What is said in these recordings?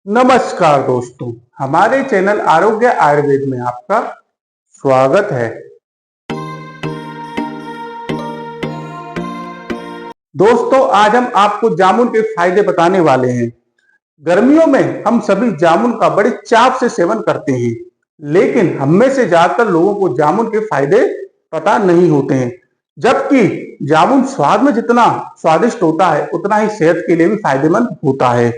नमस्कार दोस्तों, हमारे चैनल आरोग्य आयुर्वेद में आपका स्वागत है। दोस्तों, आज हम आपको जामुन के फायदे बताने वाले हैं। गर्मियों में हम सभी जामुन का बड़े चाव से सेवन करते हैं, लेकिन हम में से ज्यादातर लोगों को जामुन के फायदे पता नहीं होते हैं। जबकि जामुन स्वाद में जितना स्वादिष्ट होता है, उतना ही सेहत के लिए भी फायदेमंद होता है।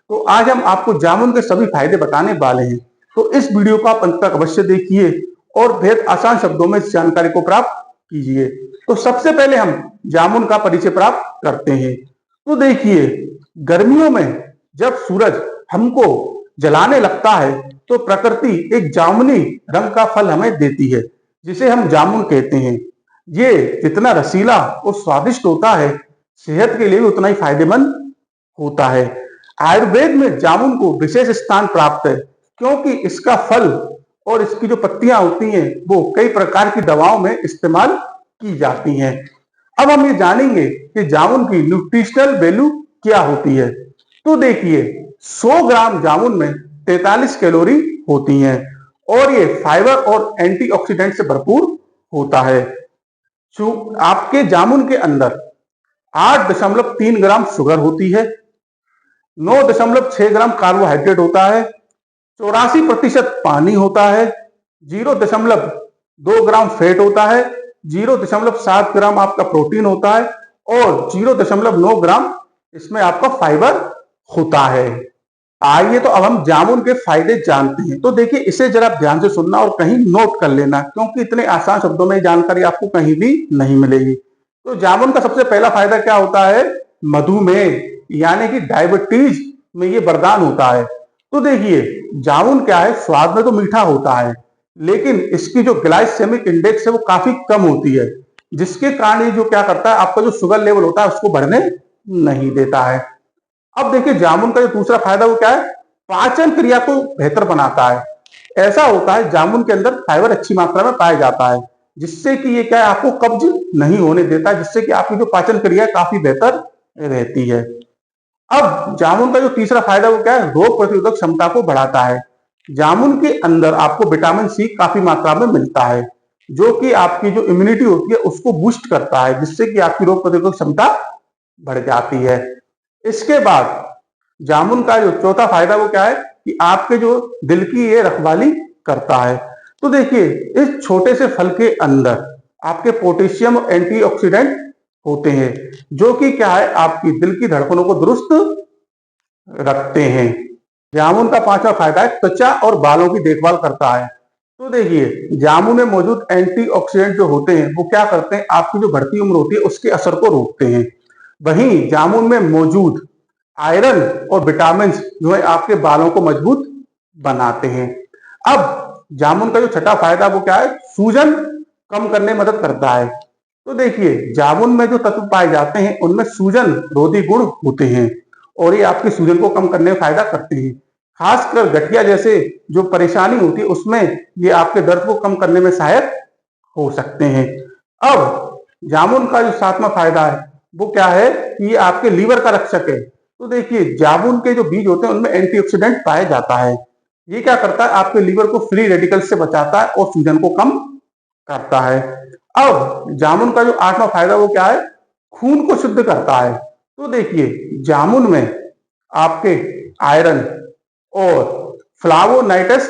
तो आज हम आपको जामुन के सभी फायदे बताने वाले हैं। तो इस वीडियो को आप अंत तक अवश्य देखिए और बेहद आसान शब्दों में इस जानकारी को प्राप्त कीजिए। तो सबसे पहले हम जामुन का परिचय प्राप्त करते हैं। तो देखिए, गर्मियों में जब सूरज हमको जलाने लगता है तो प्रकृति एक जामुनी रंग का फल हमें देती है, जिसे हम जामुन कहते हैं। ये जितना रसीला और स्वादिष्ट होता है, सेहत के लिए भी उतना ही फायदेमंद होता है। आयुर्वेद में जामुन को विशेष स्थान प्राप्त है, क्योंकि इसका फल और इसकी जो पत्तियां होती हैं वो कई प्रकार की दवाओं में इस्तेमाल की जाती हैं। अब हम ये जानेंगे कि जामुन की न्यूट्रिशनल वैल्यू क्या होती है। तो देखिए, 100 ग्राम जामुन में 43 कैलोरी होती हैं और ये फाइबर और एंटीऑक्सीडेंट से भरपूर होता है। आपके जामुन के अंदर 8.3 ग्राम शुगर होती है, 9.6 ग्राम कार्बोहाइड्रेट होता है, 84% पानी होता है, 0.2 ग्राम फैट होता है, 0.7 ग्राम आपका प्रोटीन होता है और 0.9 ग्राम इसमें आपका फाइबर होता है। आइए तो अब हम जामुन के फायदे जानते हैं। तो देखिए, इसे जरा ध्यान से सुनना और कहीं नोट कर लेना, क्योंकि इतने आसान शब्दों में जानकारी आपको कहीं भी नहीं मिलेगी। तो जामुन का सबसे पहला फायदा क्या होता है? मधुमेह यानी कि डायबिटीज में ये वरदान होता है। तो देखिए, जामुन क्या है, स्वाद में तो मीठा होता है, लेकिन इसकी जो ग्लाइसेमिक इंडेक्स है वो काफी कम होती है, जिसके कारण ये जो क्या करता है, आपका जो शुगर लेवल होता है उसको बढ़ने नहीं देता है। अब देखिए, जामुन का जो दूसरा फायदा वो क्या है, पाचन क्रिया को बेहतर बनाता है। ऐसा होता है, जामुन के अंदर फाइबर अच्छी मात्रा में पाया जाता है, जिससे कि ये क्या है, आपको कब्ज नहीं होने देता, जिससे कि आपकी जो पाचन क्रिया काफी बेहतर रहती है। अब जामुन का जो तीसरा फायदा वो क्या है, रोग प्रतिरोधक क्षमता को बढ़ाता है। जामुन के अंदर आपको विटामिन सी काफी मात्रा में मिलता है, जो कि आपकी जो इम्यूनिटी होती है उसको बूस्ट करता है, जिससे कि आपकी रोग प्रतिरोधक क्षमता बढ़ जाती है। इसके बाद जामुन का जो चौथा फायदा वो क्या है कि आपके जो दिल की ये रखवाली करता है। तो देखिए, इस छोटे से फल के अंदर आपके पोटेशियम और एंटीऑक्सीडेंट होते हैं, जो कि क्या है, आपकी दिल की धड़कनों को दुरुस्त रखते हैं। जामुन का पांचवा फायदा है त्वचा और बालों की देखभाल करता है। तो देखिए, जामुन में मौजूद एंटीऑक्सीडेंट जो होते हैं वो क्या करते हैं, आपकी जो बढ़ती उम्र होती है उसके असर को रोकते हैं। वहीं जामुन में मौजूद आयरन और विटामिन जो है आपके बालों को मजबूत बनाते हैं। अब जामुन का जो छठा फायदा वो क्या है, सूजन कम करने में मदद करता है। तो देखिए, जामुन में जो तत्व पाए जाते हैं उनमें सूजन रोधी गुण होते हैं और ये आपकी सूजन को कम करने में फायदा करते हैं। खासकर गठिया जैसे जो परेशानी होती है उसमें ये आपके दर्द को कम करने में सहायक हो सकते हैं। अब जामुन का जो सातवां फायदा है वो क्या है कि ये आपके लीवर का रक्षक है। तो देखिए, जामुन के जो बीज होते हैं उनमें एंटीऑक्सीडेंट पाया जाता है। ये क्या करता है, आपके लीवर को फ्री रेडिकल से बचाता है और सूजन को कम करता है। अब जामुन का जो आठवां फायदा वो क्या है, खून को शुद्ध करता है। तो देखिए, जामुन में आपके आयरन और फ्लावोनाइट्स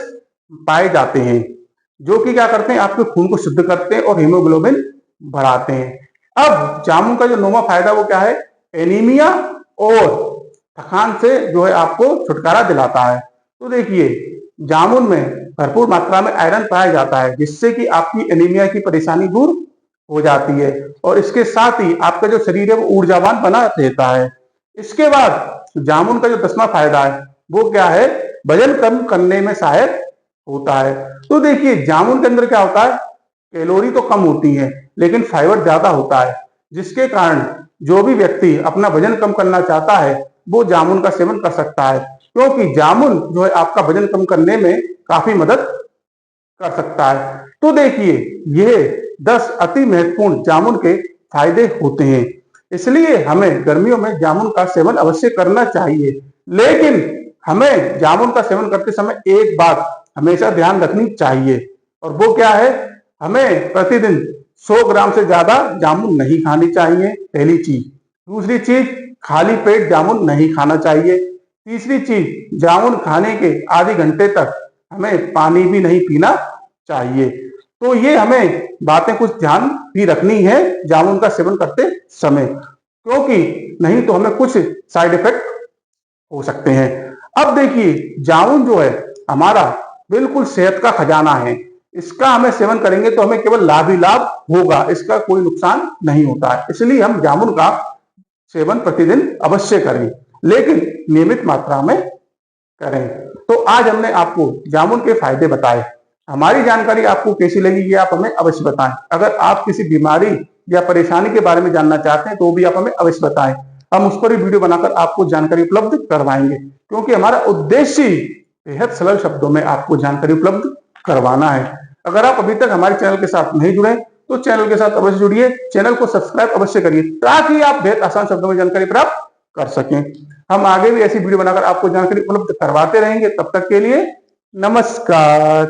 पाए जाते हैं, जो कि क्या करते हैं, आपके खून को शुद्ध करते हैं और हीमोग्लोबिन बढ़ाते हैं। अब जामुन का जो नौवां फायदा वो क्या है, एनीमिया और थकान से जो है आपको छुटकारा दिलाता है। तो देखिए, जामुन में भरपूर मात्रा में आयरन पाया जाता है, जिससे कि आपकी एनीमिया की परेशानी दूर हो जाती है और इसके साथ ही आपका जो शरीर है वो ऊर्जावान बना रहता है। इसके बाद जामुन का जो 10वां फायदा है वो क्या है, वजन कम करने में सहायक होता है। तो देखिए, जामुन के अंदर क्या होता है, कैलोरी तो कम होती है लेकिन फाइबर ज्यादा होता है, जिसके कारण जो भी व्यक्ति अपना वजन कम करना चाहता है वो जामुन का सेवन कर सकता है, क्योंकि जामुन जो है आपका वजन कम करने में काफी मदद कर सकता है। तो देखिए, ये 10 अति महत्वपूर्ण जामुन के फायदे होते हैं, इसलिए हमें गर्मियों में जामुन का सेवन अवश्य करना चाहिए। लेकिन हमें जामुन का सेवन करते समय एक बात हमेशा ध्यान रखनी चाहिए, और वो क्या है, हमें प्रतिदिन 100 ग्राम से ज्यादा जामुन नहीं खानी चाहिए, पहली चीज। दूसरी चीज, खाली पेट जामुन नहीं खाना चाहिए। तीसरी चीज, जामुन खाने के आधे घंटे तक हमें पानी भी नहीं पीना चाहिए। तो ये हमें बातें कुछ ध्यान भी रखनी है जामुन का सेवन करते समय, क्योंकि नहीं तो हमें कुछ साइड इफेक्ट हो सकते हैं। अब देखिए, जामुन जो है हमारा बिल्कुल सेहत का खजाना है। इसका हमें सेवन करेंगे तो हमें केवल लाभ ही लाभ होगा, इसका कोई नुकसान नहीं होता है। इसलिए हम जामुन का सेवन प्रतिदिन अवश्य करें, लेकिन नियमित मात्रा में करें। तो आज हमने आपको जामुन के फायदे बताए। हमारी जानकारी आपको कैसी लगी ये आप हमें अवश्य बताएं। अगर आप किसी बीमारी या परेशानी के बारे में जानना चाहते हैं तो भी आप हमें अवश्य बताएं। हम उस पर ही वीडियो बनाकर आपको जानकारी उपलब्ध करवाएंगे, क्योंकि हमारा उद्देश्य बेहद सरल शब्दों में आपको जानकारी उपलब्ध करवाना है। अगर आप अभी तक हमारे चैनल के साथ नहीं जुड़े तो चैनल के साथ अवश्य जुड़िए, चैनल को सब्सक्राइब अवश्य करिए, ताकि आप बेहद आसान शब्दों में जानकारी प्राप्त कर सकें। हम आगे भी ऐसी वीडियो बनाकर आपको जानकारी उपलब्ध करवाते रहेंगे। तब तक के लिए नमस्कार।